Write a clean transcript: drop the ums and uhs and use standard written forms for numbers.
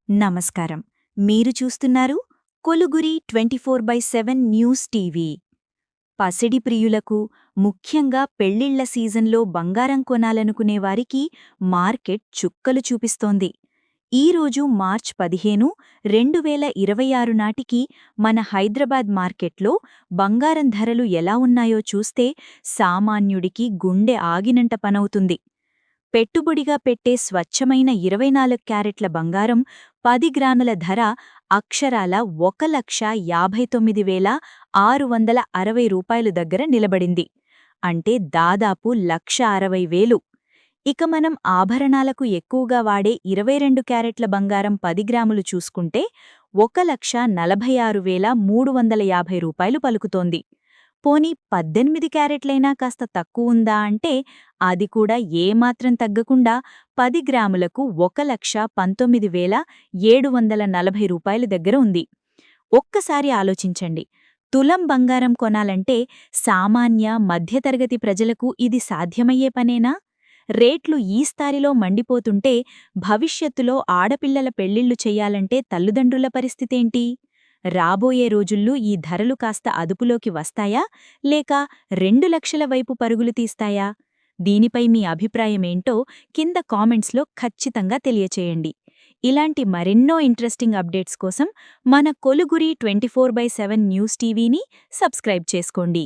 నమస్కారం. మీరు చూస్తున్నారు కొలుగురి 24/7 న్యూస్ టీవీ. పసిడి ప్రియులకు, ముఖ్యంగా పెళ్లిళ్ల సీజన్లో బంగారం కొనాలనుకునేవారికి మార్కెట్ చుక్కలు చూపిస్తోంది. ఈరోజు మార్చ్ 15, 2026 నాటికి మన హైదరాబాద్ మార్కెట్లో బంగారం ధరలు ఎలా ఉన్నాయో చూస్తే సామాన్యుడికి గుండె ఆగినంట పనవుతుంది. పెట్టుబడిగా పెట్టే స్వచ్ఛమైన 24 క్యారెట్ల బంగారం 10 గ్రాముల ధర అక్షరాల 1,59,660 రూపాయలు దగ్గర నిలబడింది. అంటే దాదాపు 1,60,000. ఇక మనం ఆభరణాలకు ఎక్కువగా వాడే 22 క్యారెట్ల బంగారం 10 గ్రాములు చూసుకుంటే 1,46,350 రూపాయలు పలుకుతోంది. పోనీ 18 క్యారెట్లైనా కాస్త తక్కువుందా అంటే అది కూడా ఏమాత్రం తగ్గకుండా 10 గ్రాములకు 1,19,740 రూపాయల దగ్గర ఉంది. ఒక్కసారి ఆలోచించండి, తులం బంగారం కొనాలంటే సామాన్య మధ్యతరగతి ప్రజలకు ఇది సాధ్యమయ్యే పనేనా? రేట్లు ఈ స్థాయిలో మండిపోతుంటే భవిష్యత్తులో ఆడపిల్లల పెళ్లిళ్లు చెయ్యాలంటే తల్లిదండ్రుల పరిస్థితేంటి? రాబోయే రోజుల్లో ఈ ధరలు కాస్త అదుపులోకి వస్తాయా, లేక 2 లక్షల వైపు పరుగులు తీస్తాయా? దీనిపై మీ అభిప్రాయమేంటో కింద కామెంట్స్లో ఖచ్చితంగా తెలియచేయండి. ఇలాంటి మరెన్నో ఇంట్రెస్టింగ్ అప్డేట్స్ కోసం మన కొలుగురి 24/7 న్యూస్ టీవీని సబ్స్క్రైబ్ చేసుకోండి.